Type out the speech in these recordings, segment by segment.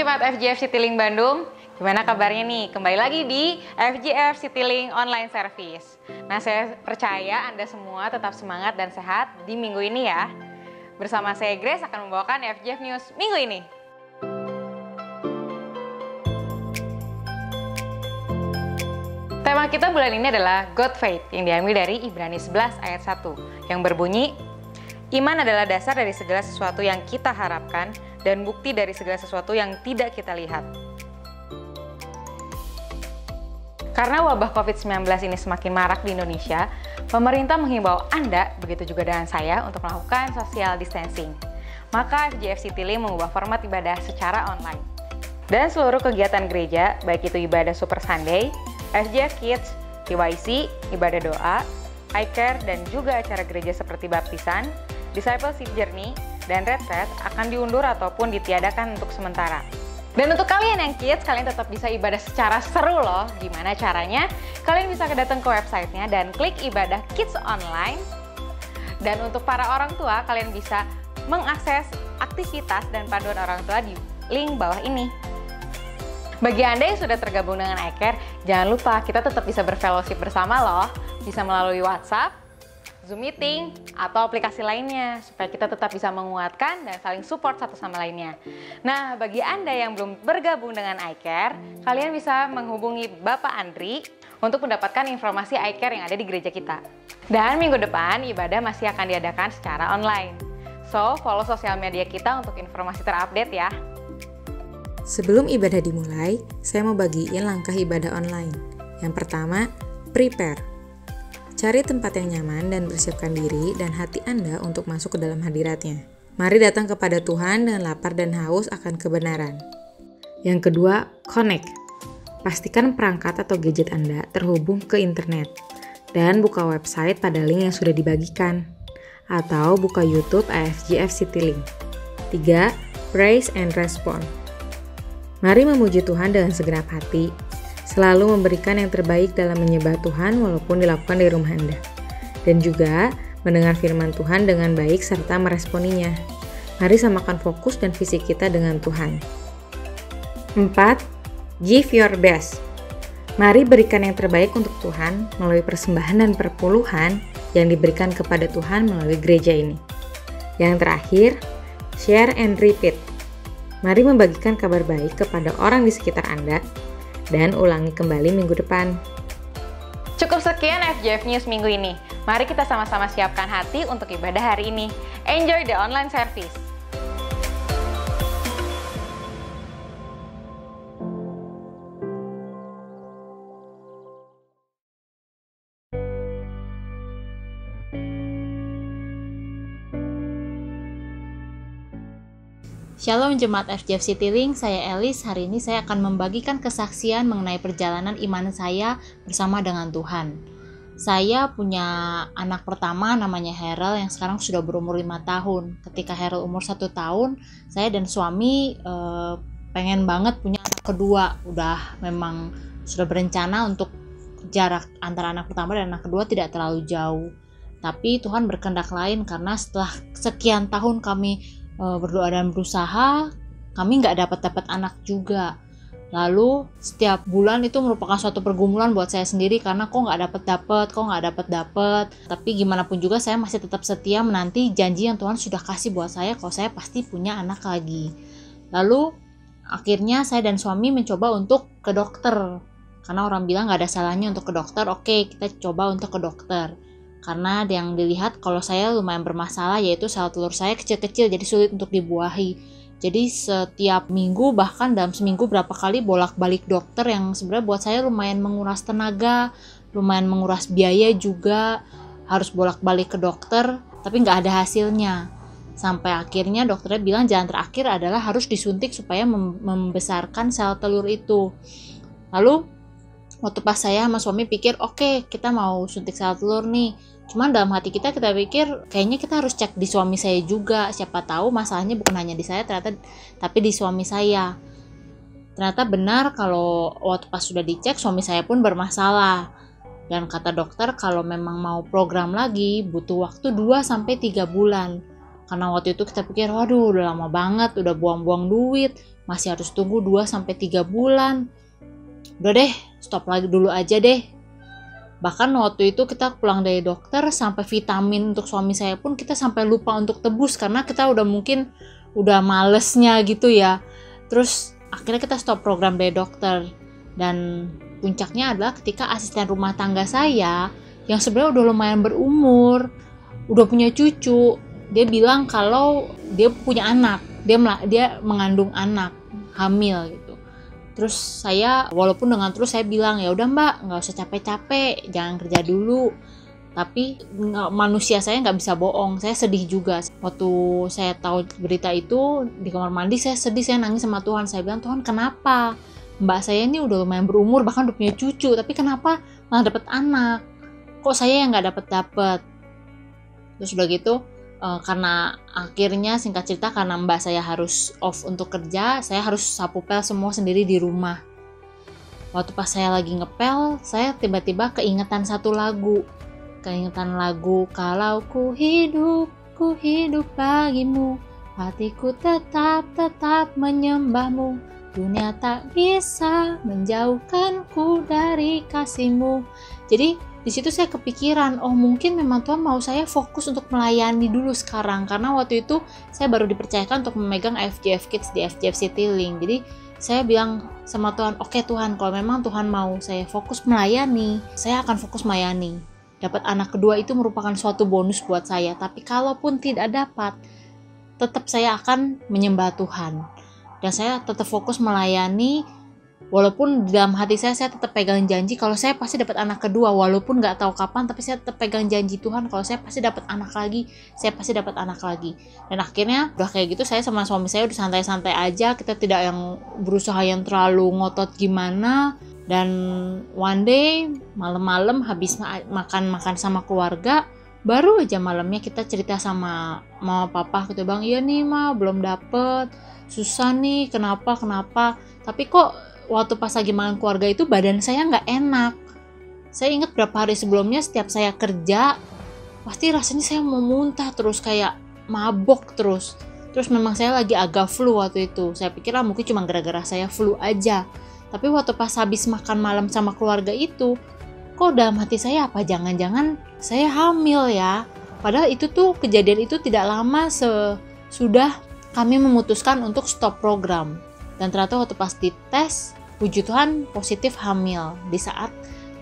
Jemaat FGF Citylink Bandung, gimana kabarnya nih? Kembali lagi di FGF Citylink Online Service. Nah, saya percaya Anda semua tetap semangat dan sehat di minggu ini ya. Bersama saya Grace akan membawakan FGF News minggu ini. Tema kita bulan ini adalah God Faith yang diambil dari Ibrani 11 ayat 1 yang berbunyi, iman adalah dasar dari segala sesuatu yang kita harapkan dan bukti dari segala sesuatu yang tidak kita lihat. Karena wabah COVID-19 ini semakin marak di Indonesia, pemerintah menghimbau Anda, begitu juga dengan saya, untuk melakukan social distancing. Maka FGF Citylink mengubah format ibadah secara online. Dan seluruh kegiatan gereja, baik itu ibadah Super Sunday, FGF Kids, KYC, ibadah doa, iCare, dan juga acara gereja seperti baptisan, Discipleship Journey, dan retret akan diundur ataupun ditiadakan untuk sementara. Dan untuk kalian yang kids, kalian tetap bisa ibadah secara seru loh. Gimana caranya? Kalian bisa datang ke websitenya dan klik ibadah kids online. Dan untuk para orang tua, kalian bisa mengakses aktivitas dan panduan orang tua di link bawah ini. Bagi Anda yang sudah tergabung dengan iCare, jangan lupa kita tetap bisa berfellowship bersama loh. Bisa melalui WhatsApp, Zoom meeting, atau aplikasi lainnya supaya kita tetap bisa menguatkan dan saling support satu sama lainnya. Nah, bagi Anda yang belum bergabung dengan iCare, kalian bisa menghubungi Bapak Andri untuk mendapatkan informasi iCare yang ada di gereja kita. Dan minggu depan ibadah masih akan diadakan secara online. So, follow sosial media kita untuk informasi terupdate ya. Sebelum ibadah dimulai, saya mau bagiin langkah ibadah online. Yang pertama, prepare. Cari tempat yang nyaman dan persiapkan diri dan hati Anda untuk masuk ke dalam hadiratnya. Mari datang kepada Tuhan dengan lapar dan haus akan kebenaran. Yang kedua, connect. Pastikan perangkat atau gadget Anda terhubung ke internet dan buka website pada link yang sudah dibagikan. Atau buka YouTube FGF Citylink. 3. Praise and respond. Mari memuji Tuhan dengan segenap hati. Selalu memberikan yang terbaik dalam menyembah Tuhan walaupun dilakukan di rumah Anda. Dan juga mendengar firman Tuhan dengan baik serta meresponinya. Mari samakan fokus dan visi kita dengan Tuhan. 4. Give your best. Mari berikan yang terbaik untuk Tuhan melalui persembahan dan perpuluhan yang diberikan kepada Tuhan melalui gereja ini. Yang terakhir, share and repeat. Mari membagikan kabar baik kepada orang di sekitar Anda dan ulangi kembali minggu depan. Cukup sekian FGF News minggu ini. Mari kita sama-sama siapkan hati untuk ibadah hari ini. Enjoy the online service. Shalom Jemaat FGF Citylink, saya Elis. Hari ini saya akan membagikan kesaksian mengenai perjalanan iman saya bersama dengan Tuhan. Saya punya anak pertama namanya Herel yang sekarang sudah berumur 5 tahun. Ketika Herel umur 1 tahun, saya dan suami pengen banget punya anak kedua. Udah memang sudah berencana untuk jarak antara anak pertama dan anak kedua tidak terlalu jauh. Tapi Tuhan berkehendak lain karena setelah sekian tahun kami berdoa dan berusaha, kami nggak dapat anak juga. Lalu setiap bulan itu merupakan suatu pergumulan buat saya sendiri karena kok nggak dapat. Tapi gimana pun juga saya masih tetap setia menanti janji yang Tuhan sudah kasih buat saya kalau saya pasti punya anak lagi. Lalu akhirnya saya dan suami mencoba untuk ke dokter karena orang bilang nggak ada salahnya untuk ke dokter. Oke, kita coba untuk ke dokter. Karena yang dilihat kalau saya lumayan bermasalah yaitu sel telur saya kecil-kecil jadi sulit untuk dibuahi. Jadi setiap minggu bahkan dalam seminggu berapa kali bolak-balik dokter yang sebenarnya buat saya lumayan menguras tenaga, lumayan menguras biaya juga. Harus bolak-balik ke dokter tapi nggak ada hasilnya. Sampai akhirnya dokternya bilang jalan terakhir adalah harus disuntik supaya membesarkan sel telur itu. Lalu waktu pas saya sama suami pikir oke, kita mau suntik sel telur nih. Cuman dalam hati kita pikir kayaknya kita harus cek di suami saya juga. Siapa tahu masalahnya bukan hanya di saya tapi di suami saya. Ternyata benar kalau waktu pas sudah dicek suami saya pun bermasalah. Dan kata dokter kalau memang mau program lagi butuh waktu 2-3 bulan. Karena waktu itu kita pikir, waduh udah lama banget, udah buang-buang duit, masih harus tunggu 2-3 bulan. Udah deh, stop lagi dulu aja deh. Bahkan waktu itu kita pulang dari dokter, sampai vitamin untuk suami saya pun kita sampai lupa untuk tebus, karena kita mungkin udah malesnya gitu ya. Terus akhirnya kita stop program dari dokter. Dan puncaknya adalah ketika asisten rumah tangga saya, yang sebenarnya udah lumayan berumur, udah punya cucu, dia bilang kalau dia punya anak, dia mengandung anak, hamil gitu. Terus saya, walaupun dengan terus saya bilang, ya udah Mbak, nggak usah capek-capek, jangan kerja dulu. Tapi manusia saya nggak bisa bohong, saya sedih juga. Waktu saya tahu berita itu di kamar mandi, saya sedih, saya nangis sama Tuhan. Saya bilang, Tuhan kenapa? Mbak saya ini udah lumayan berumur, bahkan udah punya cucu, tapi kenapa malah dapat anak? Kok saya yang nggak dapet? Terus udah gitu, karena akhirnya singkat cerita, karena mbak saya harus off untuk kerja, saya harus sapu pel semua sendiri di rumah. Waktu pas saya lagi ngepel, saya tiba-tiba keingetan satu lagu. Keingetan lagu, kalau ku hidup bagimu, hatiku tetap menyembahmu, dunia tak bisa menjauhkanku dari kasihmu. Jadi di situ saya kepikiran, oh mungkin memang Tuhan mau saya fokus untuk melayani dulu sekarang, karena waktu itu saya baru dipercayakan untuk memegang FGF Kids di FGF Citylink. Jadi saya bilang sama Tuhan, oke Tuhan, kalau memang Tuhan mau saya fokus melayani, saya akan fokus melayani. Dapat anak kedua itu merupakan suatu bonus buat saya, tapi kalaupun tidak dapat, tetap saya akan menyembah Tuhan. Dan saya tetap fokus melayani, walaupun di dalam hati saya tetap pegang janji kalau saya pasti dapat anak kedua, walaupun nggak tahu kapan, tapi saya tetap pegang janji Tuhan kalau saya pasti dapat anak lagi, saya pasti dapat anak lagi. Dan akhirnya udah kayak gitu, saya sama suami saya udah santai-santai aja, kita tidak yang berusaha yang terlalu ngotot gimana. Dan one day malam-malam habis makan sama keluarga, baru aja malamnya kita cerita sama mama papa, kita bilang, iya nih ma, belum dapet, susah nih, kenapa, tapi kok waktu pas lagi makan keluarga itu badan saya nggak enak. Saya ingat berapa hari sebelumnya setiap saya kerja, pasti rasanya saya mau muntah terus, kayak mabok terus memang saya lagi agak flu waktu itu. Saya pikir mungkin cuma gara-gara saya flu aja. Tapi waktu pas habis makan malam sama keluarga itu, kok dalam hati saya, apa jangan-jangan saya hamil ya? Padahal itu tuh, kejadian itu tidak lama sesudah kami memutuskan untuk stop program. Dan ternyata waktu pas dites, puji Tuhan positif hamil. Di saat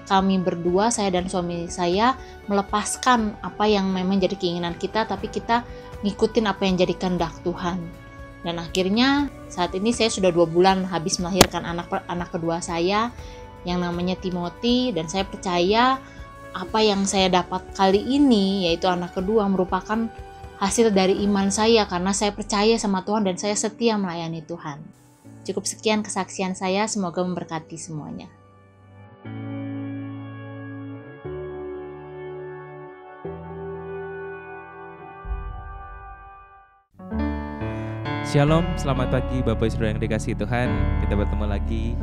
kami berdua, saya dan suami saya, melepaskan apa yang memang jadi keinginan kita, tapi kita ngikutin apa yang jadi kehendak Tuhan. Dan akhirnya saat ini saya sudah 2 bulan habis melahirkan anak kedua saya yang namanya Timothy. Dan saya percaya apa yang saya dapat kali ini, yaitu anak kedua, merupakan hasil dari iman saya, karena saya percaya sama Tuhan dan saya setia melayani Tuhan. Cukup sekian kesaksian saya, semoga memberkati semuanya. Shalom, selamat pagi Bapak Ibu Saudara yang dikasihi Tuhan. Kita bertemu lagi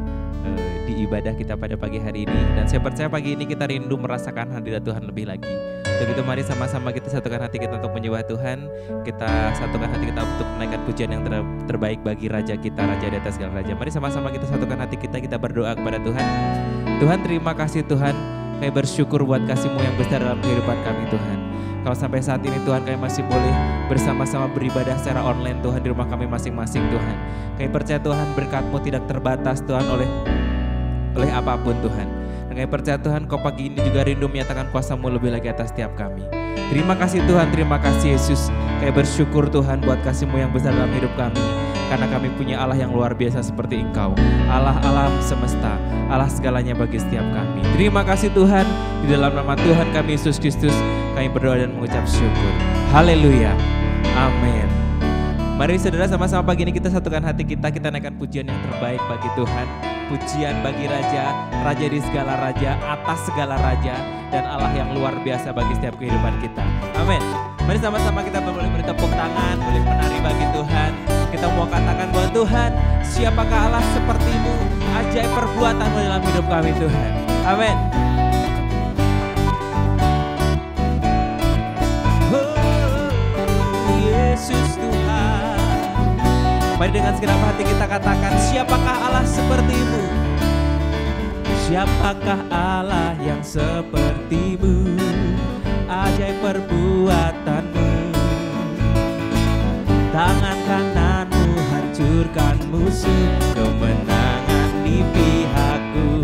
di ibadah kita pada pagi hari ini. Dan saya percaya pagi ini kita rindu merasakan hadirat Tuhan lebih lagi. Untuk itu mari sama-sama kita satukan hati kita untuk menyembah Tuhan. Kita satukan hati kita untuk menaikkan pujian yang terbaik bagi Raja kita, Raja di atas segala Raja. Mari sama-sama kita satukan hati kita berdoa kepada Tuhan. Tuhan, terima kasih Tuhan, kami bersyukur buat kasih-Mu yang besar dalam kehidupan kami Tuhan. Kalau sampai saat ini Tuhan, kami masih boleh bersama-sama beribadah secara online Tuhan di rumah kami masing-masing Tuhan. Kami percaya Tuhan, berkat-Mu tidak terbatas Tuhan oleh apapun Tuhan. Dan kami percaya Tuhan, Kau pagi ini juga rindu menyatakan kuasa-Mu lebih lagi atas setiap kami. Terima kasih Tuhan, terima kasih Yesus. Kami bersyukur Tuhan buat kasih-Mu yang besar dalam hidup kami. Karena kami punya Allah yang luar biasa seperti Engkau, Allah alam semesta, Allah segalanya bagi setiap kami. Terima kasih Tuhan, di dalam nama Tuhan kami Yesus Kristus, kami berdoa dan mengucap syukur. Haleluya, amin. Mari saudara, sama-sama pagi ini kita satukan hati kita naikkan pujian yang terbaik bagi Tuhan. Pujian bagi Raja, Raja di segala Raja, atas segala Raja, dan Allah yang luar biasa bagi setiap kehidupan kita. Amin. Mari sama-sama kita boleh bertepuk tangan, boleh menari bagi Tuhan. Kita mau katakan bahwa Tuhan, siapakah Allah seperti-Mu, ajaib perbuatan-Mu dalam hidup kami Tuhan. Amin. Oh, Yesus. Mari dengan segenap hati kita katakan, siapakah Allah seperti-Mu? Siapakah Allah yang seperti-Mu? Ajaib perbuatan-Mu, tangan kanan-Mu hancurkan musuh, kemenangan di pihakku.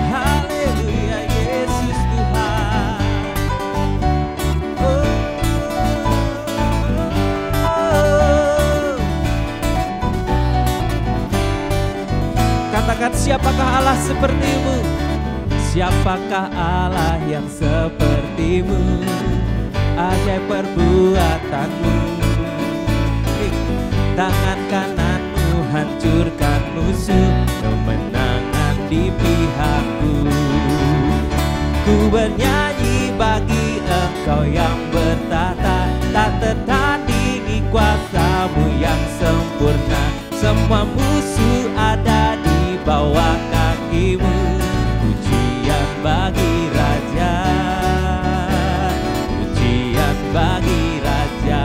Haleluya, Yesus Tuhan. Katakan, siapakah Allah seperti-Mu? Siapakah Allah yang seperti-Mu? Ajaib perbuatan-Mu, tangan kanan-Mu hancurkan musuh, kemenangan di pihakku. Ku bernyanyi bagi Engkau yang bertata, tak tertandingi kuasa-Mu yang sempurna. Semua musuh ada di bawah kaki-Mu. Pujian bagi Raja, bagi Raja.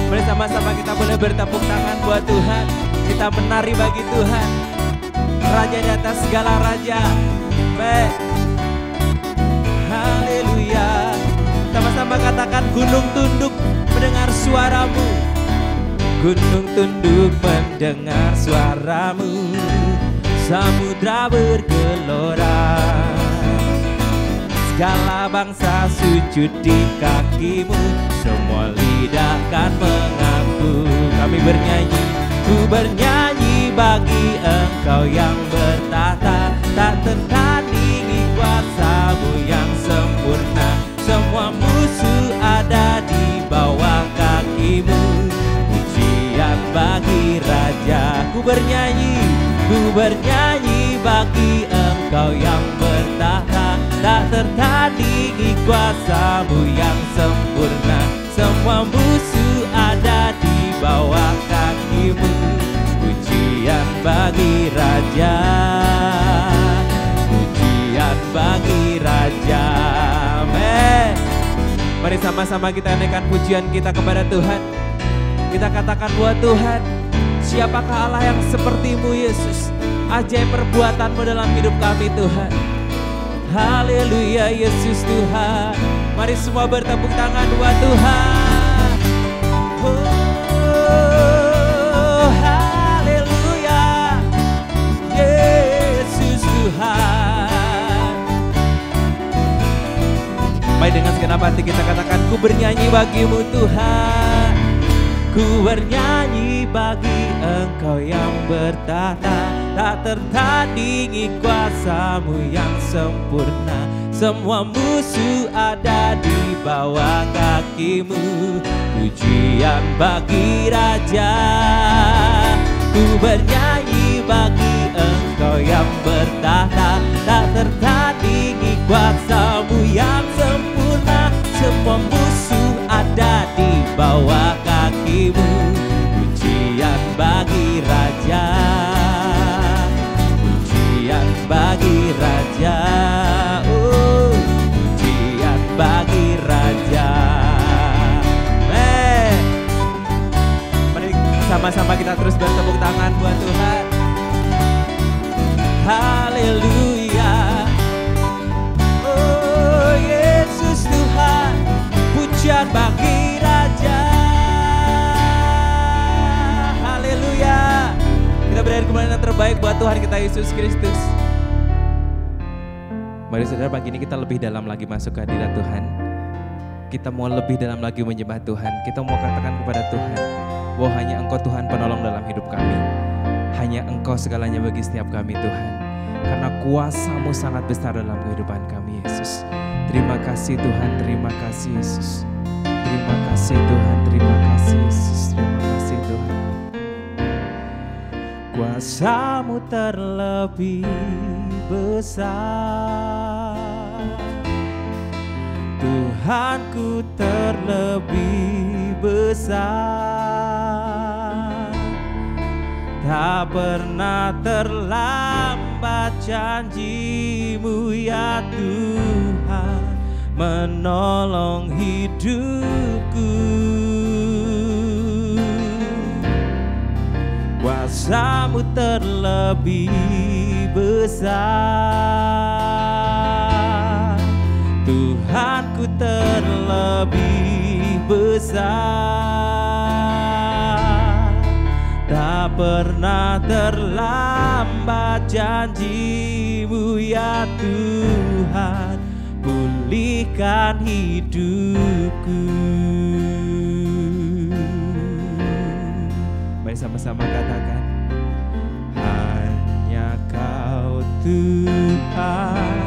Mari sama-sama kita boleh bertepuk tangan buat Tuhan. Kita menari bagi Tuhan, Raja di atas segala raja. Haleluya. Sama-sama katakan, gunung tunduk mendengar suara-Mu. Gunung tunduk mendengar suara-Mu. Samudra bergelora, segala bangsa sujud di kaki-Mu, semua lidah kan mengaku. Kami bernyanyi, ku bernyanyi bagi Engkau yang bertata, tak tertandingi kuasa-Mu yang sempurna. Semua musuh ada di bawah kaki-Mu. Pujian bagi Raja. Ku bernyanyi bagi Engkau yang bertata, tak tertandingi kuasa-Mu yang sempurna. Semua musuh ada di bawah kaki-Mu. Pujian bagi Raja, pujian bagi Raja. Amin. Mari sama-sama kita naikkan pujian kita kepada Tuhan. Kita katakan buat Tuhan, siapakah Allah yang seperti-Mu Yesus? Ajaib perbuatan-Mu dalam hidup kami Tuhan. Haleluya, Yesus Tuhan. Mari semua bertepuk tangan buat Tuhan. Oh, haleluya, Yesus Tuhan. Mari dengan segenap hati kita katakan, ku bernyanyi bagi-Mu Tuhan. Ku bernyanyi bagi Engkau yang bertata, tak tertandingi kuasa-Mu yang sempurna. Semua musuh ada di bawah kaki-Mu. Pujian bagi Raja. Ku bernyanyi bagi Engkau yang bertata, tak tertandingi kuasa-Mu yang sempurna. Semua musuh ada di bawah kaki-Mu. Pujian bagi Raja, pujian bagi Raja, pujian bagi Raja. Mari sama-sama kita terus bertepuk tangan buat Tuhan. Haleluya. Oh Yesus Tuhan, pujian bagi Raja. Haleluya. Kita berikan kemuliaan yang terbaik buat Tuhan kita Yesus Kristus. Mari saudara, pagi ini kita lebih dalam lagi masuk ke hadirat Tuhan. Kita mau lebih dalam lagi menyembah Tuhan. Kita mau katakan kepada Tuhan bahwa hanya Engkau Tuhan penolong dalam hidup kami. Hanya Engkau segalanya bagi setiap kami Tuhan. Karena kuasa-Mu sangat besar dalam kehidupan kami Yesus. Terima kasih Tuhan, terima kasih Yesus. Terima kasih Tuhan, terima kasih Yesus. Terima kasih Tuhan. Kuasa-Mu terlebih besar, Tuhanku terlebih besar. Tak pernah terlambat janji-Mu ya Tuhan. menolong hidupku. Kuasa-Mu terlebih besar, Tuhanku terlebih besar. Tak pernah terlambat janji-Mu ya Tuhan, pulihkan hidupku. Mari sama-sama katakan, hanya Kau Tuhan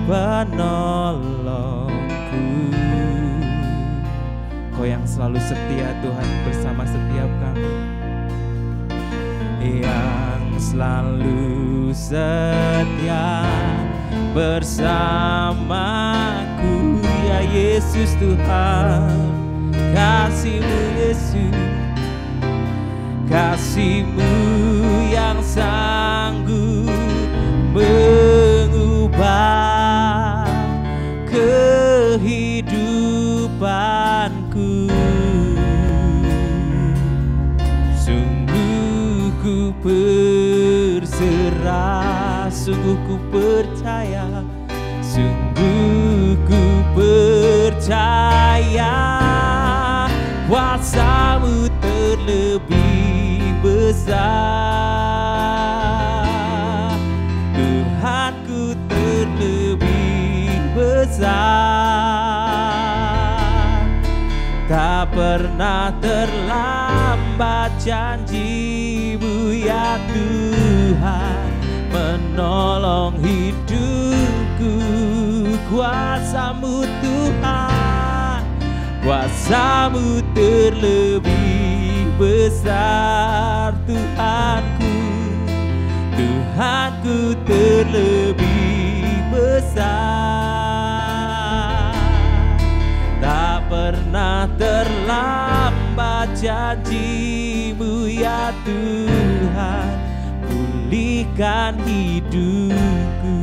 penolongku. Kau yang selalu setia Tuhan bersama setiap kami, yang selalu setia bersamaku ya Yesus Tuhan. Kasih-Mu Yesus, kasih-Mu yang sanggup mengubah kehidupanku. Sungguh ku berserah, sungguh ku percaya, sungguh ku percaya. Kuasa-Mu terlebih besar, Tuhanku terlebih besar. Tak pernah terlambat janji-Mu ya Tuhan, menolong hidupku. Kuasa-Mu Tuhan, kuasa-Mu terlebih besar. Tuhanku, Tuhanku terlebih besar. Tak pernah terlambat janji-Mu ya Tuhan, pulihkan hidupku.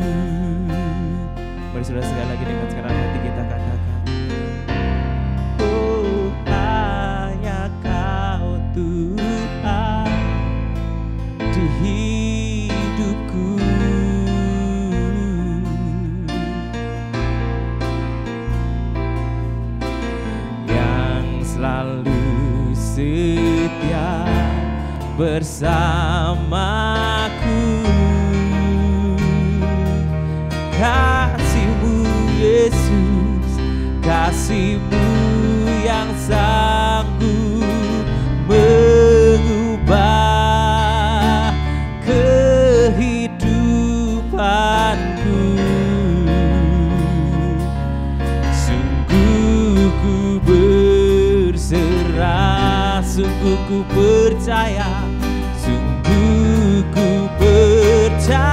Mari saudara sekali lagi dengan sekarang hati kita katakan, oh hanya Kau Tuhan di hidupku. Yang selalu setia bersamaku. Kasih-Mu Yesus, kasih-Mu yang sanggup mengubah kehidupanku. Sungguh ku berserah, sungguh ku percaya, sungguh ku percaya.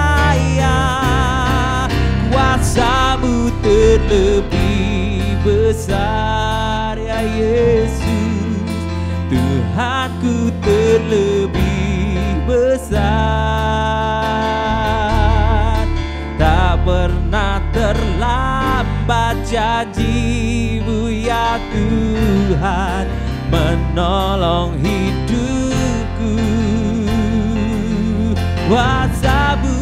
Kuasa-Mu terlebih besar ya Yesus, Tuhanku terlebih besar. Tak pernah terlambat janji-Mu ya Tuhan, menolong hidupku. Kuasa-Mu,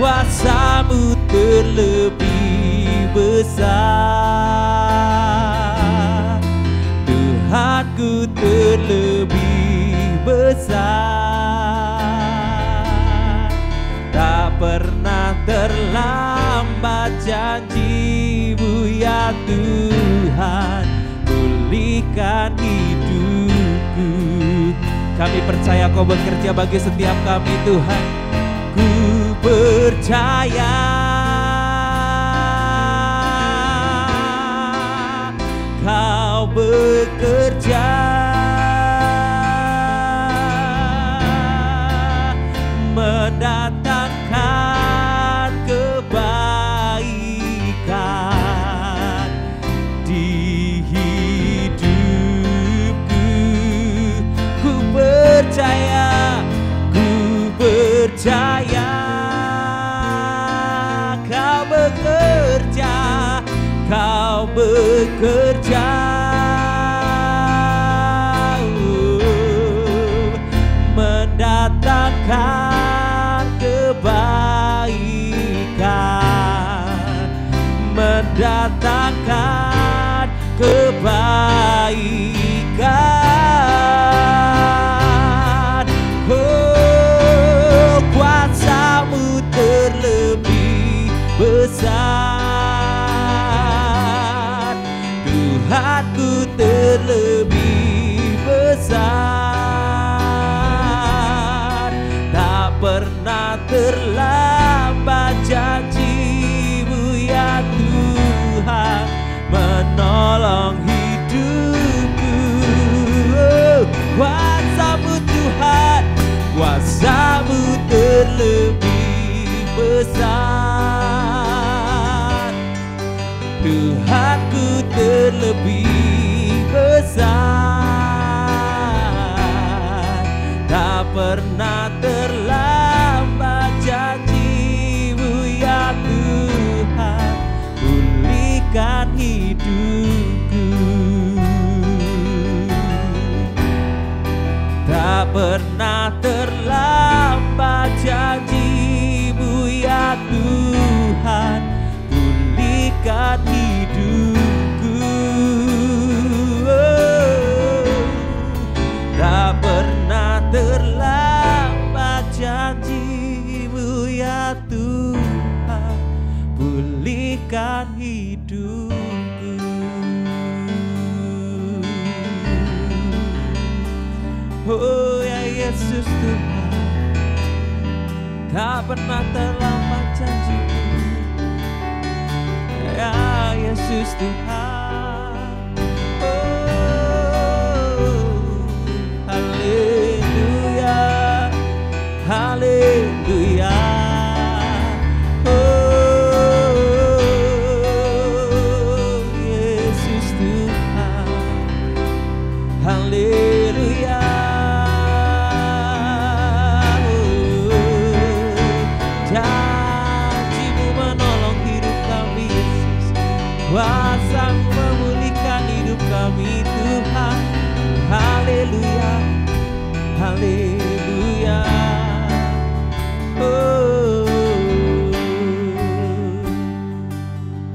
kuasa-Mu terlebih besar, Tuhanku terlebih besar. Tak pernah terlambat janji-Mu ya Tuhan, pulihkan hidupku. Kami percaya Kau bekerja bagi setiap kami Tuhan. Ku percaya Kau bekerja mendatangkan kebaikan di hidupku. Ku percaya, ku percaya Kau bekerja, Kau bekerja mendatangkan kebaikan, mendatangkan kebaikan. Oh, kuasa-Mu terlebih besar, Tuhanku terlebih besar. Tak pernah terlambat janji-Mu ya Tuhan menolong hidupku. Oh, kuasa-Mu Tuhan, kuasa-Mu terlebih besar, Tuhanku terlebih besar. Tak pernah terlambat janji-Mu ya Tuhan, pulihkan hidupku. Tak pernah terlambat janji-Mu ya Tuhan, pulihkan hidupku. Oh, tak pernah terlambat janji-Mu ya Tuhan, pulihkan hidupku. Oh ya Yesus Tuhan, tak pernah terlambat janji-Mu ya Yesus Tuhan. Oh, haleluya, haleluya. Oh, Yesus Tuhan, haleluya. Kuasa-Mu memulihkan hidup kami Tuhan. Haleluya, haleluya. Oh,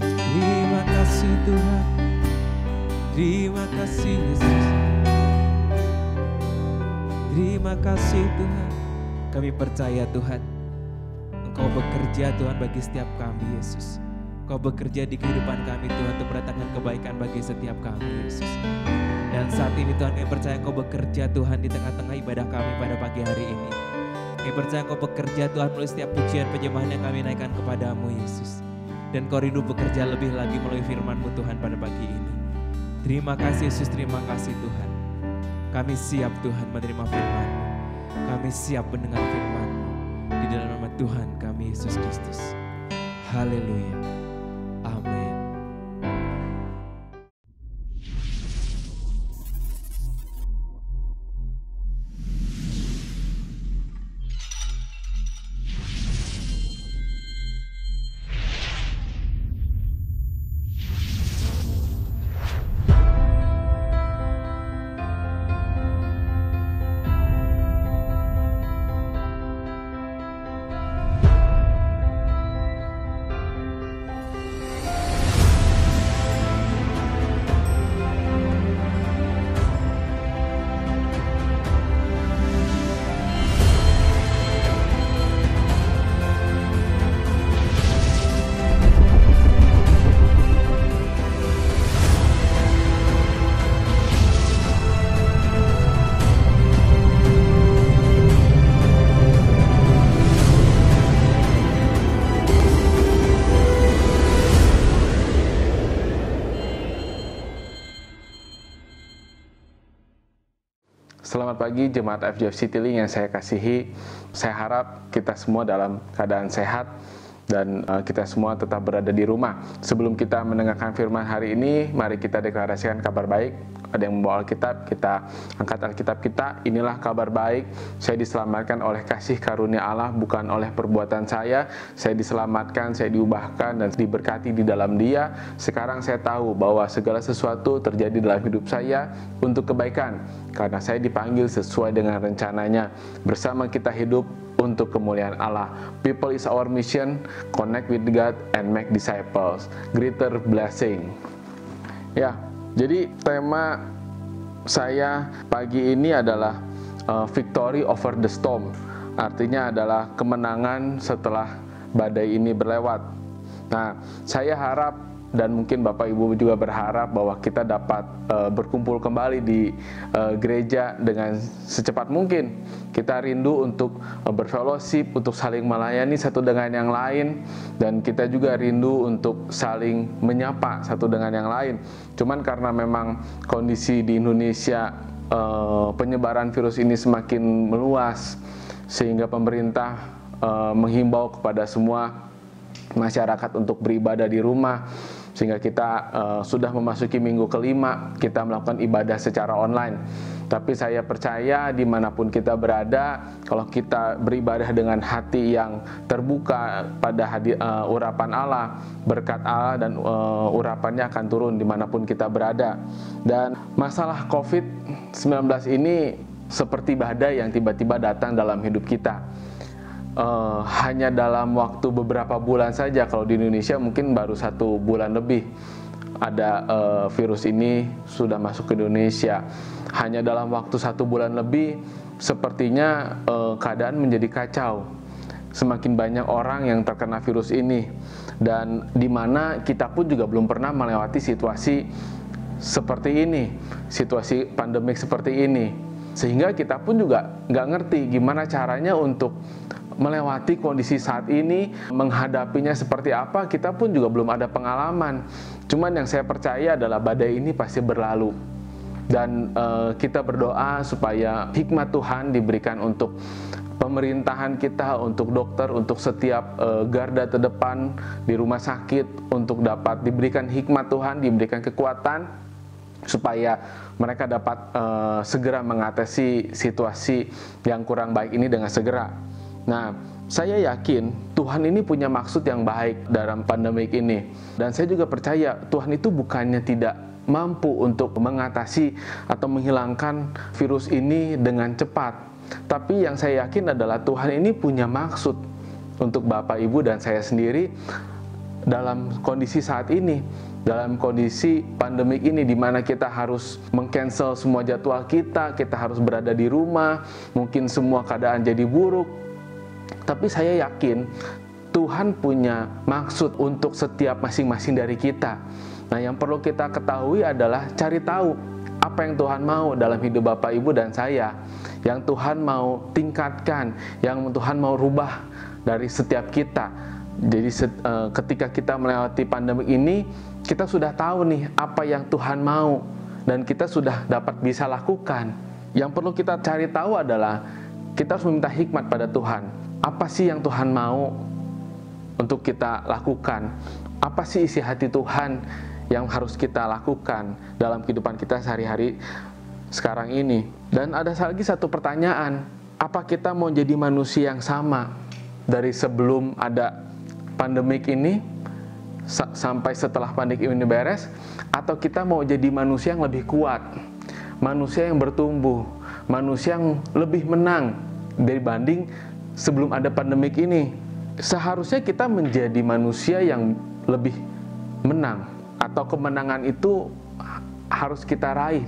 terima kasih Tuhan, terima kasih Yesus, terima kasih Tuhan. Kami percaya Tuhan, Engkau bekerja Tuhan bagi setiap kami Yesus. Kau bekerja di kehidupan kami Tuhan untuk mendatangkan kebaikan bagi setiap kami Yesus. Dan saat ini Tuhan kami percaya Kau bekerja Tuhan di tengah-tengah ibadah kami pada pagi hari ini. Kami percaya Kau bekerja Tuhan melalui setiap pujian penyembahan yang kami naikkan kepadamu Yesus. Dan Kau rindu bekerja lebih lagi melalui firman-Mu Tuhan pada pagi ini. Terima kasih Yesus, terima kasih Tuhan. Kami siap Tuhan menerima firman-Mu. Kami siap mendengar firman-Mu. Di dalam nama Tuhan kami Yesus Kristus. Haleluya. Amin. Selamat pagi Jemaat FGF Citylink yang saya kasihi. Saya harap kita semua dalam keadaan sehat dan kita semua tetap berada di rumah. Sebelum kita mendengarkan firman hari ini, mari kita deklarasikan kabar baik. Ada yang membawa Alkitab, kita angkat Alkitab kita. Inilah kabar baik, saya diselamatkan oleh kasih karunia Allah, bukan oleh perbuatan saya. Saya diselamatkan, saya diubahkan dan diberkati di dalam Dia. Sekarang saya tahu bahwa segala sesuatu terjadi dalam hidup saya untuk kebaikan, karena saya dipanggil sesuai dengan rencananya. Bersama kita hidup untuk kemuliaan Allah. People is our mission, connect with God and make disciples. Greater blessing. Ya, jadi tema saya pagi ini adalah victory over the storm. Artinya adalah kemenangan setelah badai ini berlewat. Nah, saya harap dan mungkin Bapak Ibu juga berharap bahwa kita dapat berkumpul kembali di gereja dengan secepat mungkin. Kita rindu untuk berfellowship, untuk saling melayani satu dengan yang lain, dan kita juga rindu untuk saling menyapa satu dengan yang lain. Cuman karena memang kondisi di Indonesia penyebaran virus ini semakin meluas, sehingga pemerintah menghimbau kepada semua masyarakat untuk beribadah di rumah, sehingga kita sudah memasuki minggu kelima kita melakukan ibadah secara online. Tapi saya percaya dimanapun kita berada, kalau kita beribadah dengan hati yang terbuka pada urapan Allah, berkat Allah dan urapannya akan turun dimanapun kita berada. Dan masalah COVID-19 ini seperti badai yang tiba-tiba datang dalam hidup kita. Hanya dalam waktu beberapa bulan saja, kalau di Indonesia mungkin baru 1 bulan lebih ada virus ini sudah masuk ke Indonesia. Hanya dalam waktu 1 bulan lebih sepertinya keadaan menjadi kacau. Semakin banyak orang yang terkena virus ini, dan di mana kita pun juga belum pernah melewati situasi seperti ini, situasi pandemik seperti ini, sehingga kita pun juga nggak ngerti gimana caranya untuk melewati kondisi saat ini, menghadapinya seperti apa. Kita pun juga belum ada pengalaman. Cuman yang saya percaya adalah badai ini pasti berlalu, dan kita berdoa supaya hikmat Tuhan diberikan untuk pemerintahan kita, untuk dokter, untuk setiap garda terdepan di rumah sakit, untuk dapat diberikan hikmat Tuhan, diberikan kekuatan supaya mereka dapat segera mengatasi situasi yang kurang baik ini dengan segera. Nah, saya yakin Tuhan ini punya maksud yang baik dalam pandemik ini. Dan saya juga percaya Tuhan itu bukannya tidak mampu untuk mengatasi atau menghilangkan virus ini dengan cepat. Tapi yang saya yakin adalah Tuhan ini punya maksud untuk Bapak, Ibu, dan saya sendiri dalam kondisi saat ini. Dalam kondisi pandemik ini di mana kita harus meng-cancel semua jadwal kita harus berada di rumah, mungkin semua keadaan jadi buruk. Tapi saya yakin Tuhan punya maksud untuk setiap masing-masing dari kita. Nah, yang perlu kita ketahui adalah cari tahu apa yang Tuhan mau dalam hidup Bapak, Ibu, dan saya. Yang Tuhan mau tingkatkan, yang Tuhan mau rubah dari setiap kita. Jadi ketika kita melewati pandemi ini, kita sudah tahu nih apa yang Tuhan mau, dan kita sudah dapat bisa lakukan. Yang perlu kita cari tahu adalah kita harus meminta hikmat pada Tuhan. Apa sih yang Tuhan mau untuk kita lakukan? Apa sih isi hati Tuhan yang harus kita lakukan dalam kehidupan kita sehari-hari sekarang ini? Dan ada lagi satu pertanyaan, apa kita mau jadi manusia yang sama dari sebelum ada pandemik ini sampai setelah pandemik ini beres, atau kita mau jadi manusia yang lebih kuat, manusia yang bertumbuh, manusia yang lebih menang dibanding sebelum ada pandemik ini? Seharusnya kita menjadi manusia yang lebih menang, atau kemenangan itu harus kita raih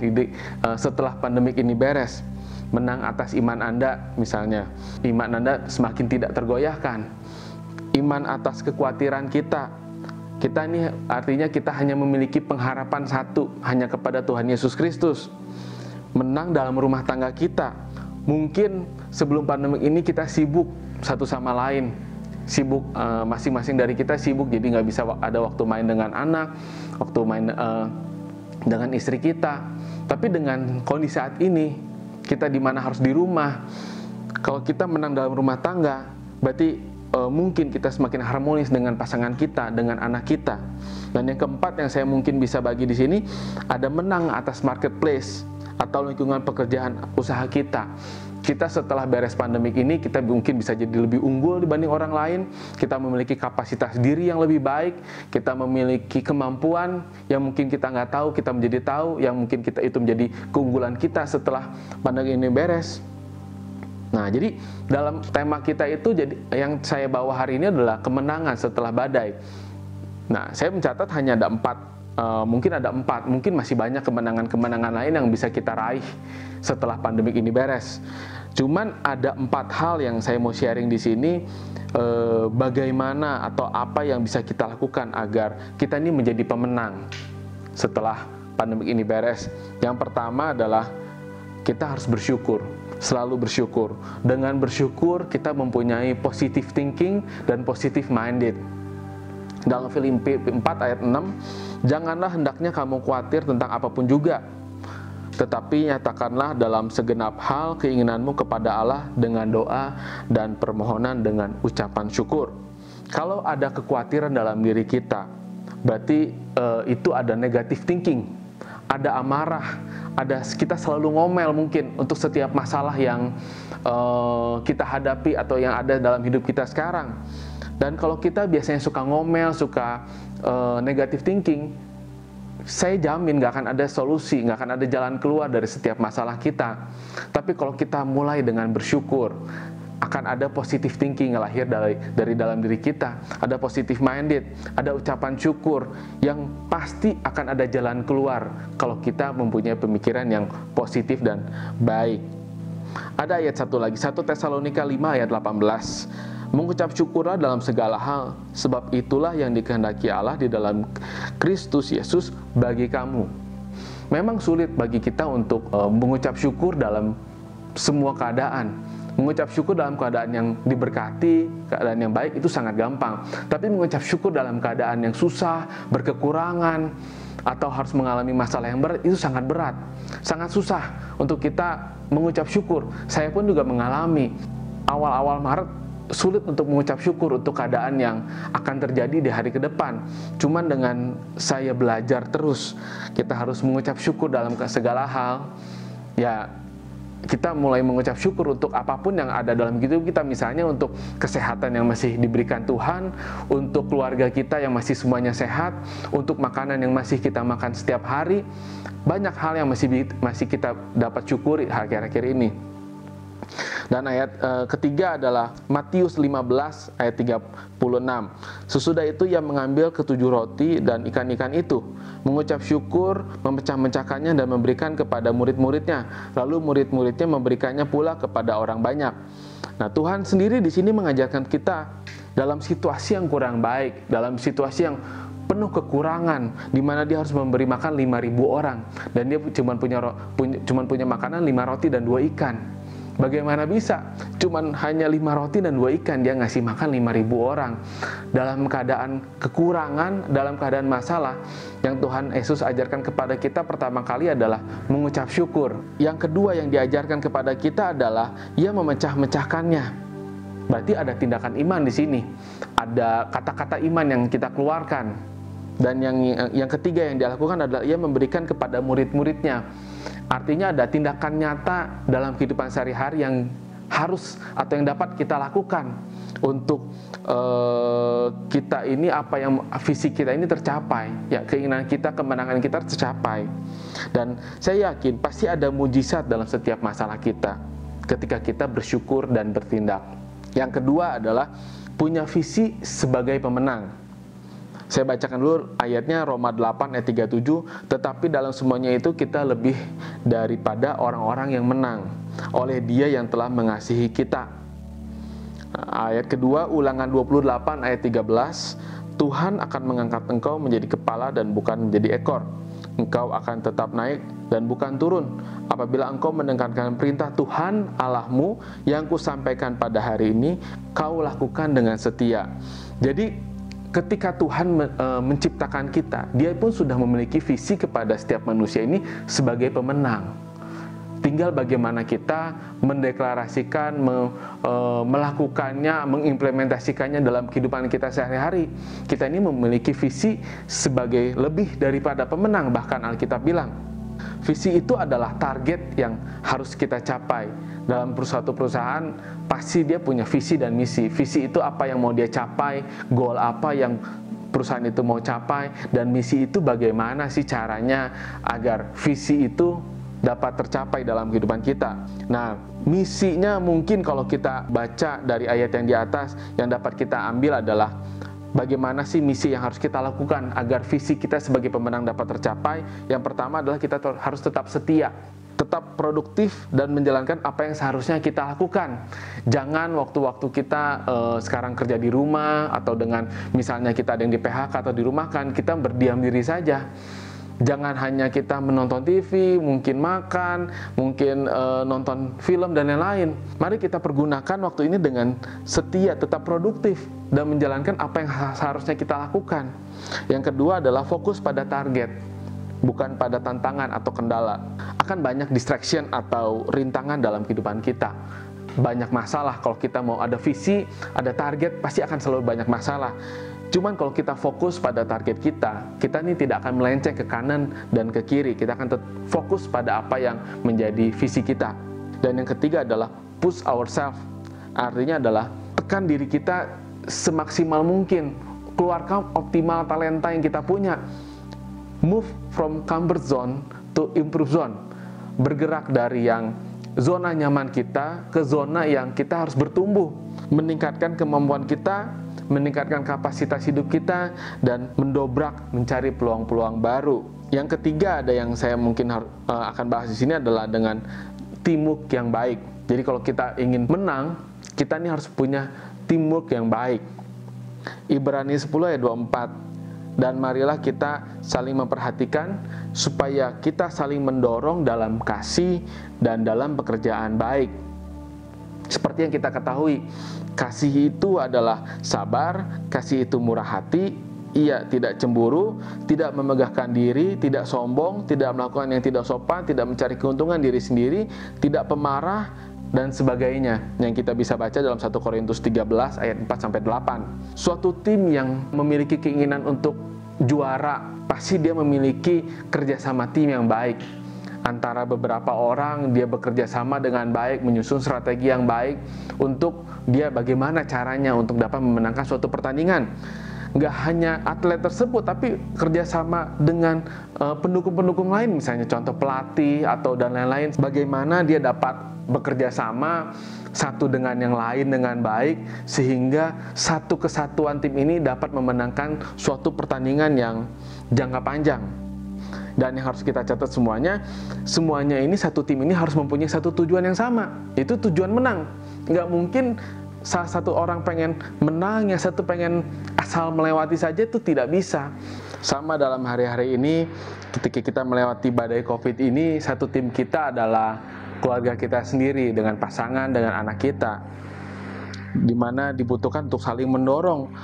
setelah pandemik ini beres. Menang atas iman Anda misalnya, iman Anda semakin tidak tergoyahkan. Iman atas kekhawatiran kita ini artinya kita hanya memiliki pengharapan satu, hanya kepada Tuhan Yesus Kristus. Menang dalam rumah tangga kita. Mungkin sebelum pandemi ini kita sibuk satu sama lain, sibuk masing-masing dari kita sibuk, jadi nggak bisa ada waktu main dengan anak, waktu main dengan istri kita. Tapi dengan kondisi saat ini, kita di mana harus di rumah. Kalau kita menang dalam rumah tangga, berarti mungkin kita semakin harmonis dengan pasangan kita, dengan anak kita. Dan yang keempat yang saya mungkin bisa bagi di sini, ada menang atas marketplace atau lingkungan pekerjaan usaha kita. Kita setelah beres pandemik ini, kita mungkin bisa jadi lebih unggul dibanding orang lain. Kita memiliki kapasitas diri yang lebih baik. Kita memiliki kemampuan yang mungkin kita nggak tahu, kita menjadi tahu. Yang mungkin kita itu menjadi keunggulan kita setelah pandemi ini beres. Nah, jadi dalam tema kita itu, jadi yang saya bawa hari ini adalah kemenangan setelah badai. Nah, saya mencatat hanya ada 4, mungkin masih banyak kemenangan-kemenangan lain yang bisa kita raih setelah pandemik ini beres. Cuman ada 4 hal yang saya mau sharing di sini, bagaimana atau apa yang bisa kita lakukan agar kita ini menjadi pemenang setelah pandemik ini beres. Yang pertama adalah kita harus bersyukur, selalu bersyukur. Dengan bersyukur kita mempunyai positive thinking dan positive minded. Dalam Filipi 4 ayat 6, janganlah hendaknya kamu khawatir tentang apapun juga, tetapi nyatakanlah dalam segenap hal keinginanmu kepada Allah dengan doa dan permohonan dengan ucapan syukur. Kalau ada kekhawatiran dalam diri kita, berarti itu ada negative thinking, ada amarah, ada kita selalu ngomel mungkin untuk setiap masalah yang kita hadapi atau yang ada dalam hidup kita sekarang. Dan kalau kita biasanya suka ngomel, suka negative thinking, saya jamin gak akan ada solusi, gak akan ada jalan keluar dari setiap masalah kita. Tapi kalau kita mulai dengan bersyukur, akan ada positive thinking yang lahir dari dalam diri kita. Ada positive minded, ada ucapan syukur yang pasti akan ada jalan keluar kalau kita mempunyai pemikiran yang positif dan baik. Ada ayat satu lagi, 1 Tesalonika 5 ayat 18. Mengucap syukurlah dalam segala hal, sebab itulah yang dikehendaki Allah di dalam Kristus Yesus bagi kamu. Memang sulit bagi kita untuk mengucap syukur dalam semua keadaan. Mengucap syukur dalam keadaan yang diberkati, keadaan yang baik itu sangat gampang. Tapi mengucap syukur dalam keadaan yang susah, berkekurangan, atau harus mengalami masalah yang berat, itu sangat berat. Sangat susah untuk kita mengucap syukur. Saya pun juga mengalami awal-awal Maret, sulit untuk mengucap syukur untuk keadaan yang akan terjadi di hari ke depan. Cuman dengan saya belajar terus, kita harus mengucap syukur dalam segala hal. Ya, kita mulai mengucap syukur untuk apapun yang ada dalam hidup kita. Misalnya untuk kesehatan yang masih diberikan Tuhan, untuk keluarga kita yang masih semuanya sehat, untuk makanan yang masih kita makan setiap hari. Banyak hal yang masih kita dapat syukuri akhir-akhir ini. Dan ayat ketiga adalah Matius 15 ayat 36. Sesudah itu ia mengambil 7 roti dan ikan-ikan itu, mengucap syukur, memecah-mecahkannya dan memberikan kepada murid-muridnya. Lalu murid-muridnya memberikannya pula kepada orang banyak. Nah, Tuhan sendiri di sini mengajarkan kita dalam situasi yang kurang baik, dalam situasi yang penuh kekurangan, di mana dia harus memberi makan 5.000 orang dan dia cuma punya makanan 5 roti dan 2 ikan. Bagaimana bisa? Cuman hanya 5 roti dan 2 ikan dia ngasih makan 5.000 orang. Dalam keadaan kekurangan, dalam keadaan masalah, yang Tuhan Yesus ajarkan kepada kita pertama kali adalah mengucap syukur. Yang kedua yang diajarkan kepada kita adalah ia memecah-mecahkannya. Berarti ada tindakan iman di sini. Ada kata-kata iman yang kita keluarkan. Dan yang ketiga yang dia lakukan adalah ia memberikan kepada murid-muridnya. Artinya ada tindakan nyata dalam kehidupan sehari-hari yang harus atau yang dapat kita lakukan untuk kita ini, apa yang visi kita ini tercapai, ya, keinginan kita, kemenangan kita tercapai. Dan saya yakin pasti ada mujizat dalam setiap masalah kita ketika kita bersyukur dan bertindak. Yang kedua adalah punya visi sebagai pemenang. Saya bacakan dulu ayatnya, Roma 8 ayat 37. Tetapi dalam semuanya itu kita lebih daripada orang-orang yang menang oleh Dia yang telah mengasihi kita. Ayat kedua, Ulangan 28 ayat 13. Tuhan akan mengangkat engkau menjadi kepala dan bukan menjadi ekor. Engkau akan tetap naik dan bukan turun apabila engkau mendengarkan perintah Tuhan Allahmu yang kusampaikan pada hari ini, kau lakukan dengan setia. Jadi ketika Tuhan menciptakan kita, Dia pun sudah memiliki visi kepada setiap manusia ini sebagai pemenang. Tinggal bagaimana kita mendeklarasikan, melakukannya, mengimplementasikannya dalam kehidupan kita sehari-hari. Kita ini memiliki visi sebagai lebih daripada pemenang, bahkan Alkitab bilang. Visi itu adalah target yang harus kita capai. Dalam suatu perusahaan, pasti dia punya visi dan misi. Visi itu apa yang mau dia capai, goal apa yang perusahaan itu mau capai, dan misi itu bagaimana sih caranya agar visi itu dapat tercapai dalam kehidupan kita. Nah, misinya mungkin kalau kita baca dari ayat yang di atas, yang dapat kita ambil adalah bagaimana sih misi yang harus kita lakukan agar visi kita sebagai pemenang dapat tercapai. Yang pertama adalah kita harus tetap setia, tetap produktif dan menjalankan apa yang seharusnya kita lakukan. Jangan waktu-waktu kita sekarang kerja di rumah, atau dengan misalnya kita ada yang di PHK atau dirumahkan, kita berdiam diri saja. Jangan hanya kita menonton TV, mungkin makan, mungkin nonton film dan lain-lain. Mari kita pergunakan waktu ini dengan setia, tetap produktif, dan menjalankan apa yang seharusnya kita lakukan. Yang kedua adalah fokus pada target, bukan pada tantangan atau kendala. Akan banyak distraction atau rintangan dalam kehidupan kita. Banyak masalah kalau kita mau ada visi, ada target, pasti akan selalu banyak masalah. Cuman kalau kita fokus pada target kita ini tidak akan melenceng ke kanan dan ke kiri. Kita akan fokus pada apa yang menjadi visi kita. Dan yang ketiga adalah push ourselves. Artinya adalah tekan diri kita semaksimal mungkin. Keluarkan optimal talenta yang kita punya. Move from comfort zone to improve zone. Bergerak dari yang zona nyaman kita ke zona yang kita harus bertumbuh. Meningkatkan kemampuan kita, meningkatkan kapasitas hidup kita, dan mendobrak mencari peluang-peluang baru. Yang ketiga ada yang saya mungkin akan bahas di sini adalah dengan teamwork yang baik. Jadi kalau kita ingin menang, kita ini harus punya teamwork yang baik. Ibrani 10 ayat 24. Dan marilah kita saling memperhatikan supaya kita saling mendorong dalam kasih dan dalam pekerjaan baik. Seperti yang kita ketahui, kasih itu adalah sabar, kasih itu murah hati, ia tidak cemburu, tidak memegahkan diri, tidak sombong, tidak melakukan yang tidak sopan, tidak mencari keuntungan diri sendiri, tidak pemarah, dan sebagainya. Yang kita bisa baca dalam 1 Korintus 13 ayat 4-8. Suatu tim yang memiliki keinginan untuk juara, pasti dia memiliki kerjasama tim yang baik. Antara beberapa orang, dia bekerja sama dengan baik, menyusun strategi yang baik untuk dia bagaimana caranya untuk dapat memenangkan suatu pertandingan. Nggak hanya atlet tersebut, tapi kerjasama dengan pendukung-pendukung lain, misalnya contoh pelatih atau dan lain-lain. Bagaimana dia dapat bekerja sama satu dengan yang lain dengan baik, sehingga satu kesatuan tim ini dapat memenangkan suatu pertandingan yang jangka panjang. Dan yang harus kita catat semuanya ini satu tim ini harus mempunyai satu tujuan yang sama, itu tujuan menang. Nggak mungkin salah satu orang pengen menang, yang satu pengen asal melewati saja, itu tidak bisa. Sama dalam hari-hari ini, ketika kita melewati badai COVID ini, satu tim kita adalah keluarga kita sendiri, dengan pasangan, dengan anak kita, dimana dibutuhkan untuk saling mendorong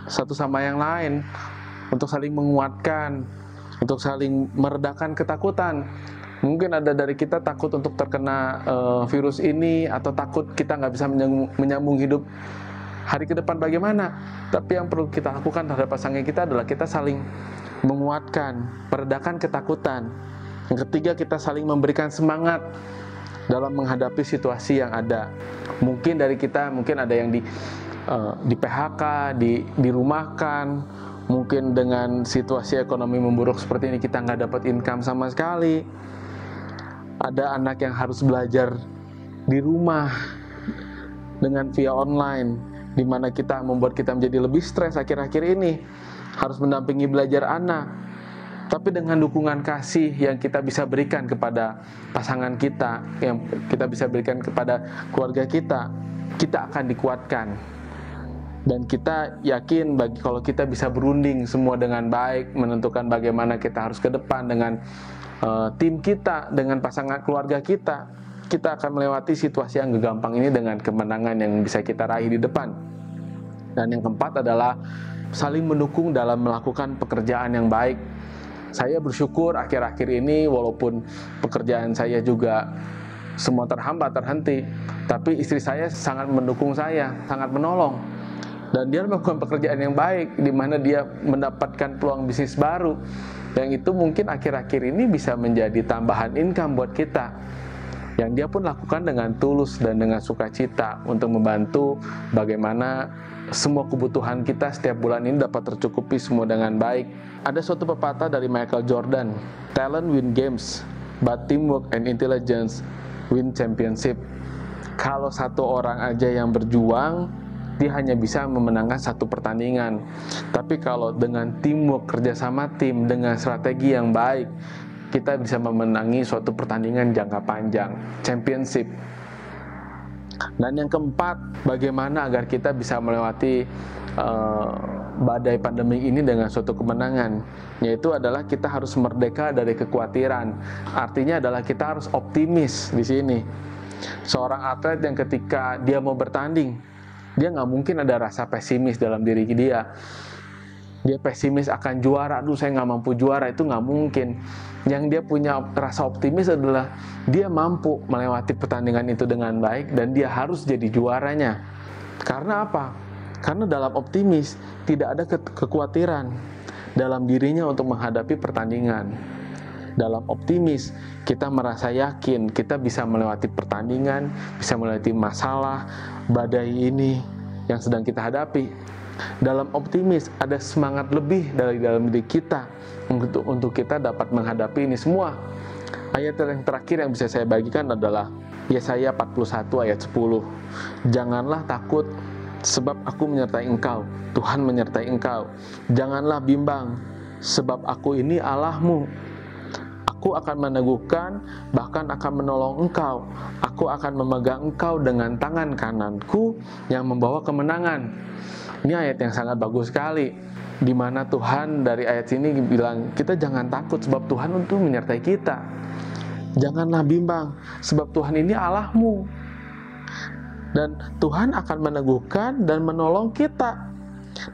satu sama yang lain, untuk saling menguatkan, untuk saling meredakan ketakutan. Mungkin ada dari kita takut untuk terkena virus ini, atau takut kita nggak bisa menyambung hidup hari ke depan bagaimana. Tapi yang perlu kita lakukan terhadap pasangan kita adalah kita saling menguatkan, meredakan ketakutan. Yang ketiga, kita saling memberikan semangat dalam menghadapi situasi yang ada. Mungkin dari kita, mungkin ada yang di PHK, dirumahkan. Mungkin dengan situasi ekonomi memburuk seperti ini kita nggak dapat income sama sekali. Ada anak yang harus belajar di rumah dengan via online, di mana kita membuat kita menjadi lebih stres akhir-akhir ini, harus mendampingi belajar anak. Tapi dengan dukungan kasih yang kita bisa berikan kepada pasangan kita, yang kita bisa berikan kepada keluarga kita akan dikuatkan. Dan kita yakin kalau kita bisa berunding semua dengan baik, menentukan bagaimana kita harus ke depan dengan tim kita, dengan pasangan keluarga kita akan melewati situasi yang gampang ini dengan kemenangan yang bisa kita raih di depan. Dan yang keempat adalah saling mendukung dalam melakukan pekerjaan yang baik. Saya bersyukur akhir-akhir ini, walaupun pekerjaan saya juga semua terhambat, terhenti. Tapi istri saya sangat mendukung saya, sangat menolong. Dan dia melakukan pekerjaan yang baik, di mana dia mendapatkan peluang bisnis baru. Yang itu mungkin akhir-akhir ini bisa menjadi tambahan income buat kita. Yang dia pun lakukan dengan tulus dan dengan sukacita untuk membantu bagaimana semua kebutuhan kita setiap bulan ini dapat tercukupi semua dengan baik. Ada suatu pepatah dari Michael Jordan, "Talent win games, but teamwork and intelligence win championship." Kalau satu orang aja yang berjuang, dia hanya bisa memenangkan satu pertandingan. Tapi kalau dengan teamwork, kerjasama tim, dengan strategi yang baik, kita bisa memenangi suatu pertandingan jangka panjang, championship. Dan yang keempat, bagaimana agar kita bisa melewati badai pandemi ini dengan suatu kemenangan, yaitu adalah kita harus merdeka dari kekhawatiran. Artinya adalah kita harus optimis di sini. Seorang atlet yang ketika dia mau bertanding, dia nggak mungkin ada rasa pesimis dalam diri dia. Dia pesimis akan juara, aduh saya nggak mampu juara, itu nggak mungkin. Yang dia punya rasa optimis adalah dia mampu melewati pertandingan itu dengan baik dan dia harus jadi juaranya. Karena apa? Karena dalam optimis tidak ada kekhawatiran dalam dirinya untuk menghadapi pertandingan. Dalam optimis kita merasa yakin kita bisa melewati pertandingan, bisa melewati masalah, badai ini yang sedang kita hadapi. Dalam optimis ada semangat lebih dari dalam diri kita untuk kita dapat menghadapi ini semua. Ayat yang terakhir yang bisa saya bagikan adalah Yesaya 41 ayat 10. Janganlah takut, sebab aku menyertai engkau. Tuhan menyertai engkau. Janganlah bimbang, sebab aku ini Allahmu. Aku akan meneguhkan, bahkan akan menolong engkau. Aku akan memegang engkau dengan tangan kananku yang membawa kemenangan. Ini ayat yang sangat bagus sekali, di mana Tuhan dari ayat ini bilang, kita jangan takut sebab Tuhan untuk menyertai kita. Janganlah bimbang, sebab Tuhan ini Allahmu. Dan Tuhan akan meneguhkan dan menolong kita.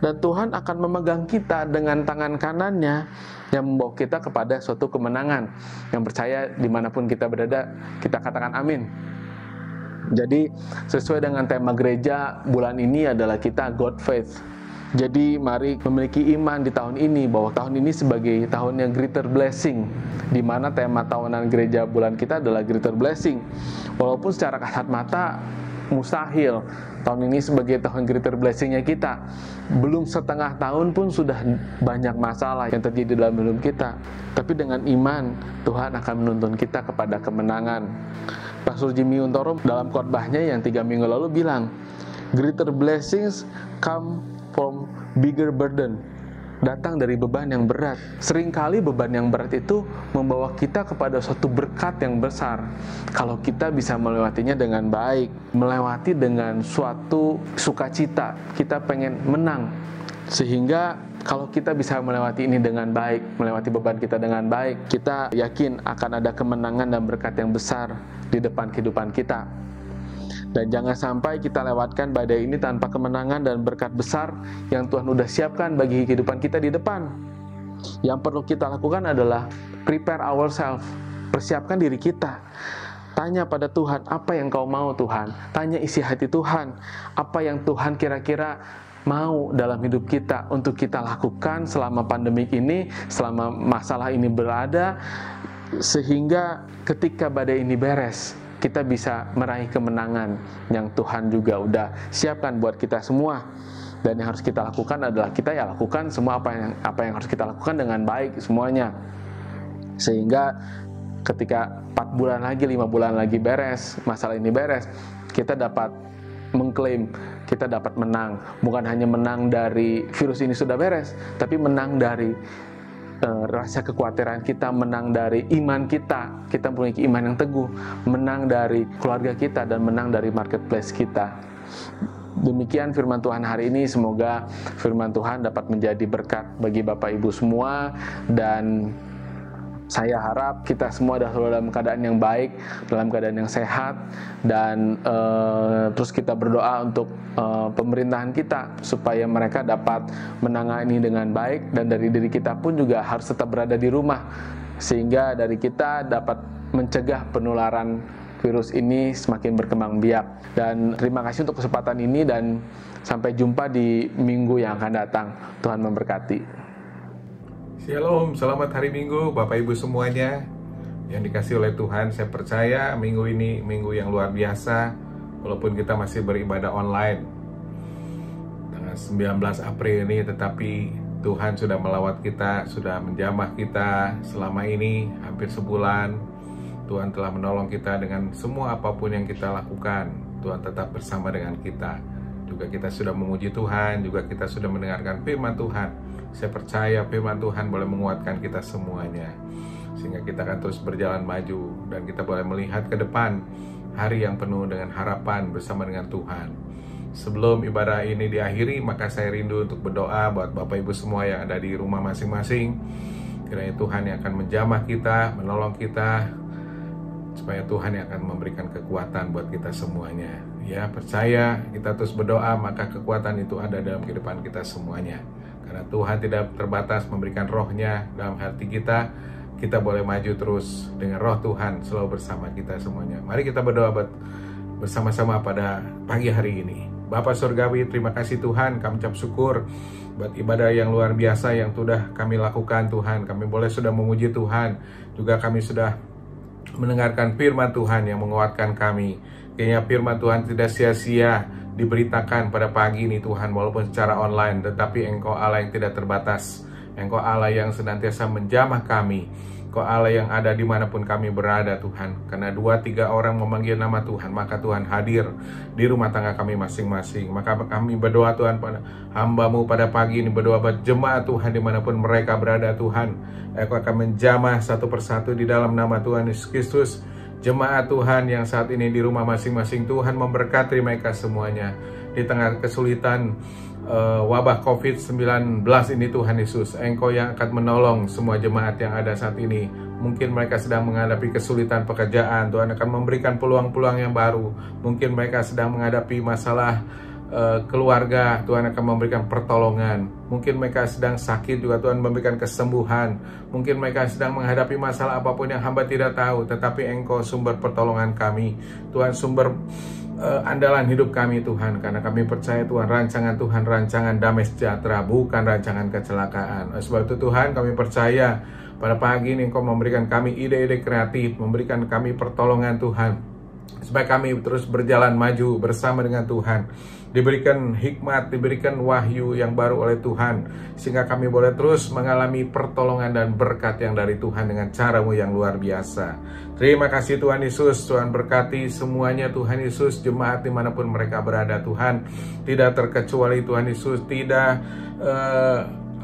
Dan Tuhan akan memegang kita dengan tangan kanannya yang membawa kita kepada suatu kemenangan. Yang percaya dimanapun kita berada, kita katakan amin. Jadi sesuai dengan tema gereja bulan ini adalah kita God Faith. Jadi mari memiliki iman di tahun ini bahwa tahun ini sebagai tahun yang greater blessing, di mana tema tahunan gereja bulan kita adalah greater blessing. Walaupun secara kasat mata mustahil tahun ini sebagai tahun greater blessingnya kita, belum setengah tahun pun sudah banyak masalah yang terjadi dalam hidup kita. Tapi dengan iman Tuhan akan menuntun kita kepada kemenangan. Pastor Jimmy Untoro dalam khotbahnya yang 3 minggu lalu bilang, greater blessings come from bigger burden. Datang dari beban yang berat. Seringkali beban yang berat itu membawa kita kepada suatu berkat yang besar. Kalau kita bisa melewatinya dengan baik, melewati dengan suatu sukacita, kita pengen menang. Sehingga kalau kita bisa melewati ini dengan baik, melewati beban kita dengan baik, kita yakin akan ada kemenangan dan berkat yang besar di depan kehidupan kita. Dan jangan sampai kita lewatkan badai ini tanpa kemenangan dan berkat besar yang Tuhan sudah siapkan bagi kehidupan kita di depan. Yang perlu kita lakukan adalah prepare ourselves, persiapkan diri kita. Tanya pada Tuhan, apa yang kau mau Tuhan? Tanya isi hati Tuhan, apa yang Tuhan kira-kira mau dalam hidup kita untuk kita lakukan selama pandemik ini, selama masalah ini berada, sehingga ketika badai ini beres, kita bisa meraih kemenangan yang Tuhan juga udah siapkan buat kita semua. Dan yang harus kita lakukan adalah kita lakukan semua apa yang harus kita lakukan dengan baik semuanya. Sehingga ketika 4 bulan lagi, 5 bulan lagi beres, masalah ini beres, kita dapat mengklaim, kita dapat menang. Bukan hanya menang dari virus ini sudah beres, tapi menang dari rasa kekhawatiran kita, menang dari iman kita punya iman yang teguh, menang dari keluarga kita, dan menang dari marketplace kita. Demikian firman Tuhan hari ini. Semoga firman Tuhan dapat menjadi berkat bagi Bapak Ibu semua, dan saya harap kita semua dalam keadaan yang baik, dalam keadaan yang sehat, dan terus kita berdoa untuk pemerintahan kita supaya mereka dapat menangani dengan baik, dan dari diri kita pun juga harus tetap berada di rumah sehingga dari kita dapat mencegah penularan virus ini semakin berkembang biak. Dan terima kasih untuk kesempatan ini dan sampai jumpa di minggu yang akan datang. Tuhan memberkati. Shalom, selamat hari Minggu Bapak Ibu semuanya yang dikasih oleh Tuhan. Saya percaya minggu ini minggu yang luar biasa, walaupun kita masih beribadah online tanggal 19 April ini, tetapi Tuhan sudah melawat kita, sudah menjamah kita selama ini hampir sebulan. Tuhan telah menolong kita dengan semua apapun yang kita lakukan. Tuhan tetap bersama dengan kita. Juga kita sudah memuji Tuhan, juga kita sudah mendengarkan firman Tuhan. Saya percaya firman Tuhan boleh menguatkan kita semuanya, sehingga kita akan terus berjalan maju dan kita boleh melihat ke depan hari yang penuh dengan harapan bersama dengan Tuhan. Sebelum ibadah ini diakhiri, maka saya rindu untuk berdoa buat Bapak Ibu semua yang ada di rumah masing-masing. Kiranya Tuhan yang akan menjamah kita, menolong kita, supaya Tuhan yang akan memberikan kekuatan buat kita semuanya. Ya, percaya kita terus berdoa, maka kekuatan itu ada dalam kehidupan kita semuanya. Karena Tuhan tidak terbatas memberikan rohnya dalam hati kita. Kita boleh maju terus dengan roh Tuhan selalu bersama kita semuanya. Mari kita berdoa bersama-sama pada pagi hari ini. Bapa Surgawi, terima kasih Tuhan, kami ucap syukur buat ibadah yang luar biasa yang sudah kami lakukan Tuhan. Kami boleh sudah memuji Tuhan, juga kami sudah mendengarkan firman Tuhan yang menguatkan kami. Kayaknya firman Tuhan tidak sia-sia diberitakan pada pagi ini Tuhan, walaupun secara online, tetapi Engkau Allah yang tidak terbatas. Engkau Allah yang senantiasa menjamah kami. Engkau Allah yang ada dimanapun kami berada Tuhan. Karena 2-3 orang memanggil nama Tuhan, maka Tuhan hadir di rumah tangga kami masing-masing. Maka kami berdoa Tuhan pada hamba-Mu pada pagi ini, berdoa buat jemaat Tuhan dimanapun mereka berada Tuhan. Engkau akan menjamah satu persatu di dalam nama Tuhan Yesus Kristus. Jemaat Tuhan yang saat ini di rumah masing-masing, Tuhan memberkati mereka semuanya di tengah kesulitan wabah COVID-19 ini Tuhan Yesus. Engkau yang akan menolong semua jemaat yang ada saat ini. Mungkin mereka sedang menghadapi kesulitan pekerjaan, Tuhan akan memberikan peluang-peluang yang baru. Mungkin mereka sedang menghadapi masalah keluarga, Tuhan akan memberikan pertolongan. Mungkin mereka sedang sakit, juga Tuhan memberikan kesembuhan. Mungkin mereka sedang menghadapi masalah apapun yang hamba tidak tahu, tetapi Engkau sumber pertolongan kami, Tuhan, sumber andalan hidup kami Tuhan. Karena kami percaya Tuhan, rancangan Tuhan, rancangan damai sejahtera, bukan rancangan kecelakaan. Sebab itu Tuhan, kami percaya pada pagi ini Engkau memberikan kami ide-ide kreatif, memberikan kami pertolongan Tuhan, supaya kami terus berjalan maju bersama dengan Tuhan. Diberikan hikmat, diberikan wahyu yang baru oleh Tuhan, sehingga kami boleh terus mengalami pertolongan dan berkat yang dari Tuhan dengan cara-Mu yang luar biasa. Terima kasih Tuhan Yesus. Tuhan berkati semuanya Tuhan Yesus, jemaat dimanapun mereka berada Tuhan. Tidak terkecuali Tuhan Yesus, tidak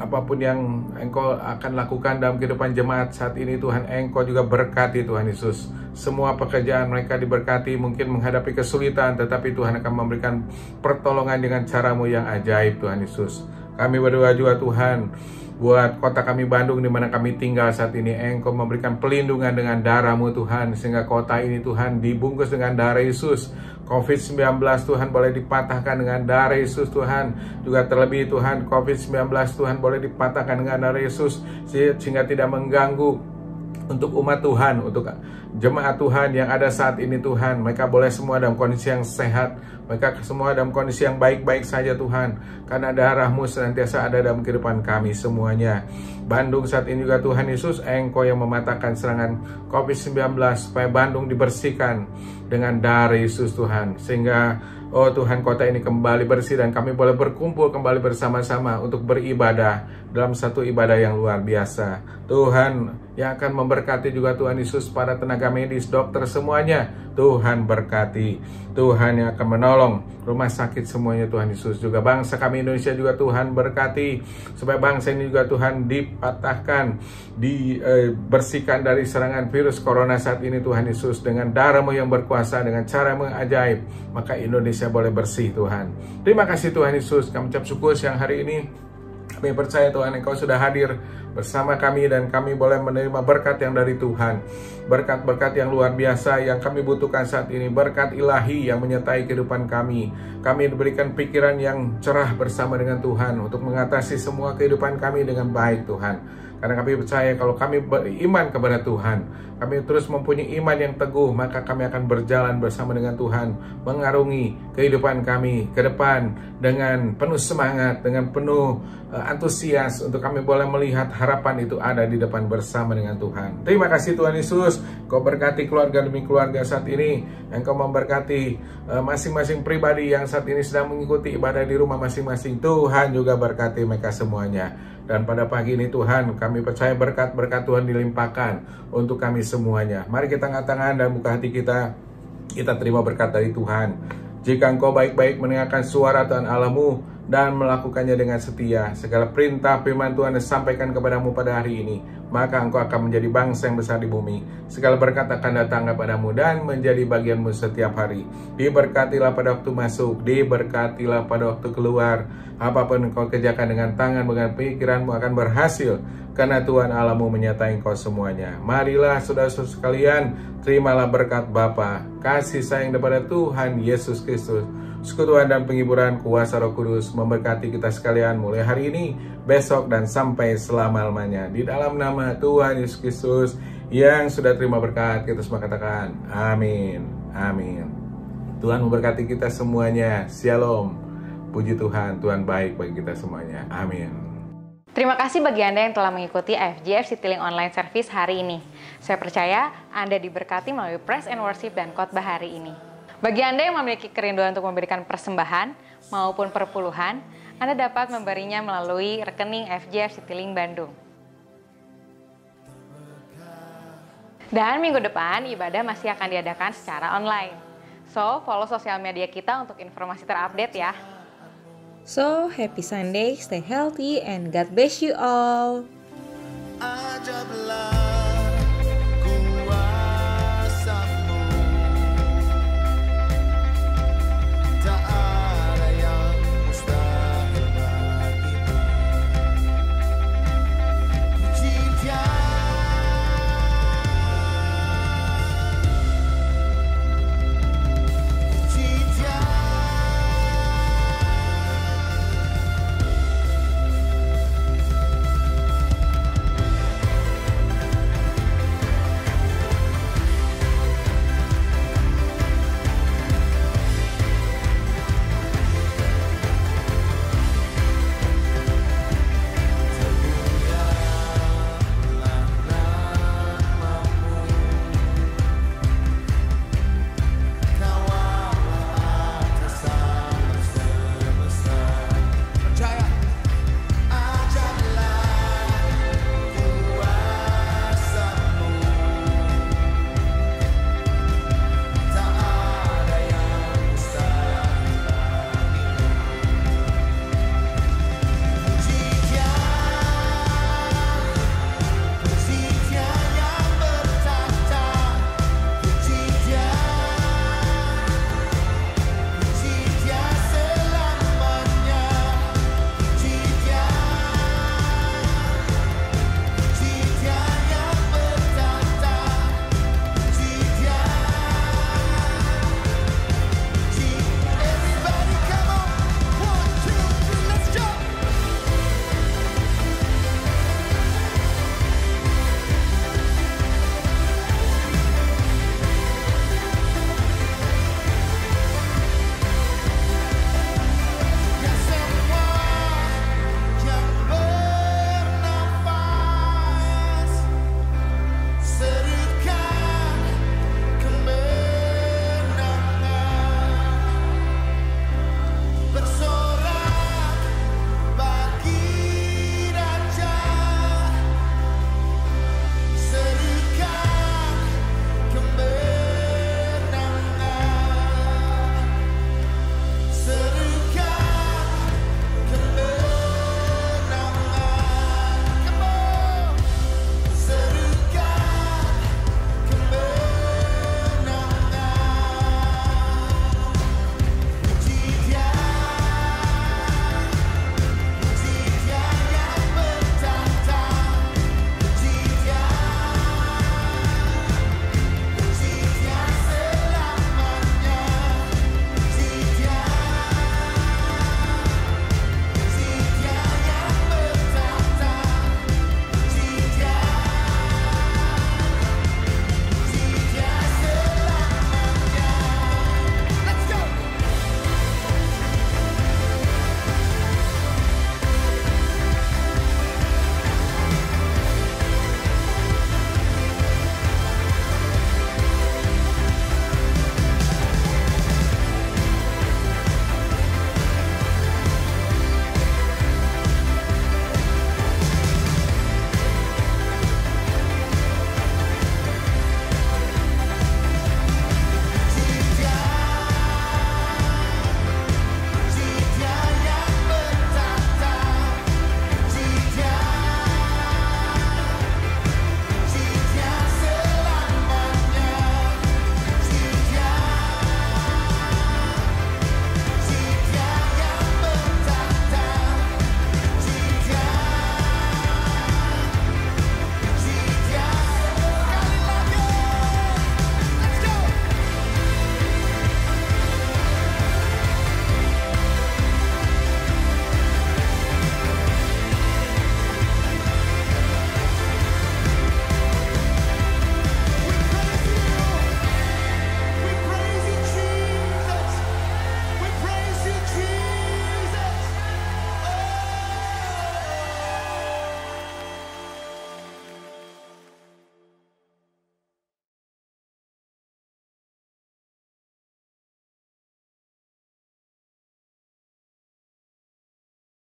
apapun yang Engkau akan lakukan dalam kehidupan jemaat saat ini Tuhan, Engkau juga berkati Tuhan Yesus. Semua pekerjaan mereka diberkati, mungkin menghadapi kesulitan, tetapi Tuhan akan memberikan pertolongan dengan cara-Mu yang ajaib Tuhan Yesus. Kami berdoa juga Tuhan buat kota kami Bandung di mana kami tinggal saat ini. Engkau memberikan pelindungan dengan darah-Mu Tuhan, sehingga kota ini Tuhan dibungkus dengan darah Yesus. COVID-19 Tuhan boleh dipatahkan dengan darah Yesus Tuhan. Juga terlebih Tuhan, COVID-19 Tuhan boleh dipatahkan dengan darah Yesus, sehingga tidak mengganggu untuk umat Tuhan, untuk jemaat Tuhan yang ada saat ini Tuhan. Mereka boleh semua dalam kondisi yang sehat, mereka semua dalam kondisi yang baik-baik saja Tuhan, karena darah-Mu senantiasa ada dalam kehidupan kami semuanya. Bandung saat ini juga Tuhan Yesus, Engkau yang mematahkan serangan COVID-19, supaya Bandung dibersihkan dengan darah Yesus Tuhan, sehingga oh Tuhan, kota ini kembali bersih dan kami boleh berkumpul kembali bersama-sama untuk beribadah dalam satu ibadah yang luar biasa. Tuhan yang akan memberkati juga Tuhan Yesus para tenaga medis, dokter semuanya. Tuhan berkati. Tuhan yang akan menolong rumah sakit semuanya Tuhan Yesus. Juga bangsa kami Indonesia juga Tuhan berkati, supaya bangsa ini juga Tuhan dipatahkan, dibersihkan dari serangan virus corona saat ini Tuhan Yesus. Dengan darah-Mu yang berkuasa, dengan cara-Mu yang ajaib, maka Indonesia boleh bersih Tuhan. Terima kasih Tuhan Yesus. Kami ucap syukur siang hari ini Kami percaya Tuhan Engkau sudah hadir bersama kami dan kami boleh menerima berkat yang dari Tuhan. Berkat-berkat yang luar biasa yang kami butuhkan saat ini. Berkat ilahi yang menyertai kehidupan kami. Kami diberikan pikiran yang cerah bersama dengan Tuhan untuk mengatasi semua kehidupan kami dengan baik Tuhan. Karena kami percaya kalau kami beriman kepada Tuhan, kami terus mempunyai iman yang teguh, maka kami akan berjalan bersama dengan Tuhan, mengarungi kehidupan kami ke depan dengan penuh semangat, dengan penuh antusias untuk kami boleh melihat harapan itu ada di depan bersama dengan Tuhan. Terima kasih Tuhan Yesus, Kau berkati keluarga demi keluarga saat ini, Engkau memberkati masing-masing pribadi yang saat ini sedang mengikuti ibadah di rumah masing-masing. Tuhan juga berkati mereka semuanya. Dan pada pagi ini Tuhan, kami percaya berkat-berkat Tuhan dilimpahkan untuk kami semuanya. Mari kita angkat tangan dan buka hati kita terima berkat dari Tuhan. Jika Engkau baik-baik mendengarkan suara Tuhan Allahmu dan melakukannya dengan setia, segala perintah firman Tuhan disampaikan kepadamu pada hari ini, maka engkau akan menjadi bangsa yang besar di bumi. Segala berkat akan datang kepadamu dan menjadi bagianmu setiap hari. Diberkatilah pada waktu masuk, diberkatilah pada waktu keluar. Apapun engkau kerjakan dengan tangan, dengan pikiranmu akan berhasil, karena Tuhan Allahmu menyertai engkau semuanya. Marilah saudara-saudara sekalian, terimalah berkat Bapa, kasih sayang daripada Tuhan Yesus Kristus, persekutuan dan penghiburan kuasa Roh Kudus memberkati kita sekalian mulai hari ini, besok, dan sampai selama-lamanya. Di dalam nama Tuhan Yesus Kristus yang sudah terima berkat, kita semua katakan amin. Amin. Tuhan memberkati kita semuanya. Shalom. Puji Tuhan, Tuhan baik bagi kita semuanya. Amin. Terima kasih bagi Anda yang telah mengikuti FGF Citylink Online Service hari ini. Saya percaya Anda diberkati melalui Praise and Worship dan khotbah hari ini. Bagi Anda yang memiliki kerinduan untuk memberikan persembahan maupun perpuluhan, Anda dapat memberinya melalui rekening FGF Citylink Bandung. Dan minggu depan, ibadah masih akan diadakan secara online. So, follow sosial media kita untuk informasi terupdate ya. So, happy Sunday, stay healthy, and God bless you all.